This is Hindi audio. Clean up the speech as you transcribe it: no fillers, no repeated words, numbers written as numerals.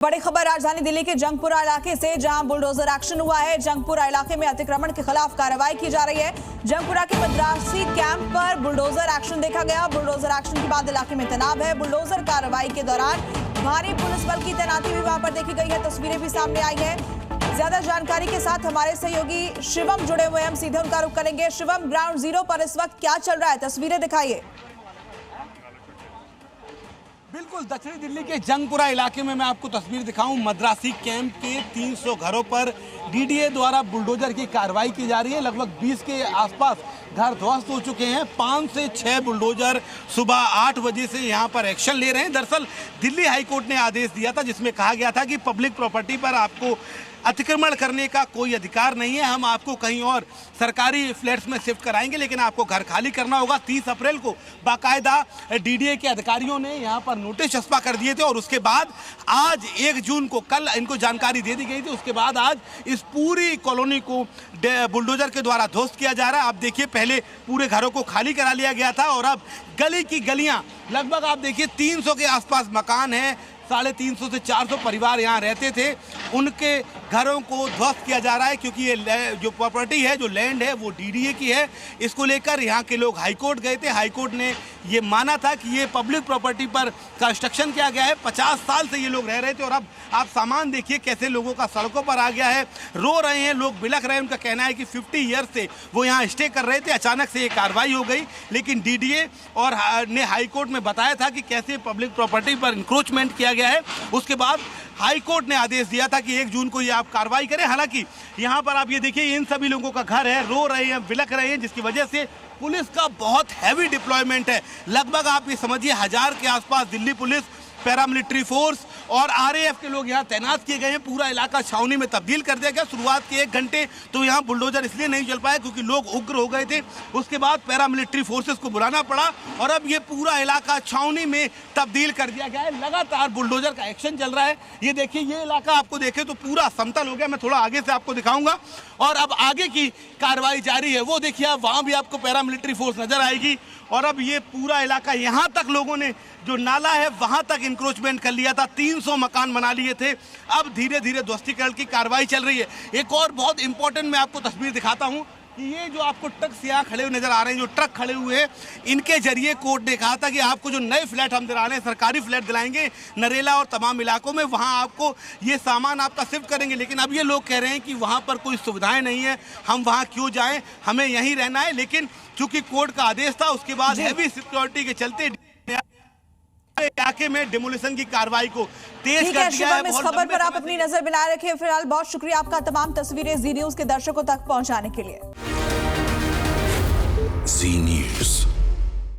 बड़ी खबर राजधानी दिल्ली के जंगपुरा इलाके से, जहां बुलडोजर एक्शन हुआ है। जंगपुरा इलाके में अतिक्रमण के खिलाफ कार्रवाई की जा रही है। जंगपुरा के मद्रासी कैंप पर बुलडोजर एक्शन देखा गया। बुलडोजर एक्शन के बाद इलाके में तनाव है। बुलडोजर कार्रवाई के दौरान भारी पुलिस बल की तैनाती भी वहां पर देखी गई है। तस्वीरें भी सामने आई है। ज्यादा जानकारी के साथ हमारे सहयोगी शिवम जुड़े हुए हैं, हम सीधे उनका रुख करेंगे। शिवम, ग्राउंड जीरो पर इस वक्त क्या चल रहा है, तस्वीरें दिखाइए। बिल्कुल, दक्षिणी दिल्ली के जंगपुरा इलाके में मैं आपको तस्वीर दिखाऊं। मद्रासी कैंप के 300 घरों पर डीडीए द्वारा बुलडोजर की कार्रवाई की जा रही है। लगभग 20 के आसपास घर ध्वस्त हो चुके हैं। 5 से 6 बुलडोजर सुबह 8 बजे से यहां पर एक्शन ले रहे हैं। दरअसल दिल्ली हाईकोर्ट ने आदेश दिया था, जिसमें कहा गया था कि पब्लिक प्रॉपर्टी पर आपको अतिक्रमण करने का कोई अधिकार नहीं है। हम आपको कहीं और सरकारी फ्लैट्स में शिफ्ट कराएंगे, लेकिन आपको घर खाली करना होगा। 30 अप्रैल को बाकायदा डीडीए के अधिकारियों ने यहां पर नोटिस चस्पा कर दिए थे और उसके बाद आज 1 जून को कल इनको जानकारी दे दी गई थी। उसके बाद आज इस पूरी कॉलोनी को बुलडोजर के द्वारा ध्वस्त किया जा रहा है। आप देखिए, पहले पूरे घरों को खाली करा लिया गया था और अब गली की गलियां, लगभग आप देखिए 300 के आसपास मकान है। 350 से 400 परिवार यहाँ रहते थे, उनके घरों को ध्वस्त किया जा रहा है, क्योंकि ये जो प्रॉपर्टी है, जो लैंड है, वो डीडीए की है। इसको लेकर यहाँ के लोग हाईकोर्ट गए थे। हाईकोर्ट ने ये माना था कि ये पब्लिक प्रॉपर्टी पर कंस्ट्रक्शन किया गया है। 50 साल से ये लोग रह रहे थे और अब आप सामान देखिए कैसे लोगों का सड़कों पर आ गया है। रो रहे हैं लोग, बिलख रहे हैं। उनका कहना है कि 50 ईयर से वो यहाँ स्टे कर रहे थे। अचानक से ये कार्रवाई हो गई, लेकिन डीडीए और ने हाईकोर्ट में बताया था कि कैसे पब्लिक प्रॉपर्टी पर इंक्रोचमेंट किया गया है। उसके बाद हाईकोर्ट ने आदेश दिया था कि 1 जून को ये आप कार्रवाई करें। हालांकि यहाँ पर आप ये देखिए, इन सभी लोगों का घर है, रो रहे हैं, बिलख रहे हैं, जिसकी वजह से पुलिस का बहुत हैवी डिप्लॉयमेंट है। लगभग आप ये समझिए 1000 के आसपास दिल्ली पुलिस, पैरामिलिट्री फोर्स और आरएएफ के लोग यहाँ तैनात किए गए हैं। पूरा इलाका छावनी में तब्दील कर दिया गया। शुरुआत के 1 घंटे तो यहाँ बुलडोजर इसलिए नहीं चल पाया क्योंकि लोग उग्र हो गए थे। उसके बाद पैरामिलिट्री फोर्सेस को बुलाना पड़ा और अब ये पूरा इलाका छावनी में तब्दील कर दिया गया है। लगातार बुलडोजर का एक्शन चल रहा है। ये देखिए, ये इलाका आपको देखे तो पूरा समतल हो गया। मैं थोड़ा आगे से आपको दिखाऊंगा और अब आगे की कार्रवाई जारी है। वो देखिए, आप वहाँ भी आपको पैरामिलिट्री फोर्स नजर आएगी और अब ये पूरा इलाका, यहाँ तक लोगों ने जो नाला है वहां तक इंक्रोचमेंट कर लिया था। 300 मकान बना लिए थे। अब धीरे धीरे ध्वस्तीकरण की कार्रवाई चल रही है। एक और बहुत इंपॉर्टेंट मैं आपको तस्वीर दिखाता हूं कि ये जो आपको ट्रक यहाँ खड़े हुए नजर आ रहे हैं, जो ट्रक खड़े हुए हैं, इनके जरिए कोर्ट ने कहा था कि आपको जो नए फ्लैट हम दिला रहे हैं, सरकारी फ्लैट दिलाएंगे नरेला और तमाम इलाकों में, वहां आपको ये सामान आपका शिफ्ट करेंगे। लेकिन अब ये लोग कह रहे हैं कि वहां पर कोई सुविधाएं नहीं है, हम वहां क्यों जाएं, हमें यहीं रहना है। लेकिन चूंकि कोर्ट का आदेश था, उसके बाद हैवी सिक्योरिटी के चलते इलाके में डिमोलिशन की कार्रवाई को तेज कर दिया है। इस खबर पर आप अपनी नजर बनाए रखें। फिलहाल बहुत शुक्रिया आपका तमाम तस्वीरें जी न्यूज के दर्शकों तक पहुंचाने के लिए। जी न्यूज।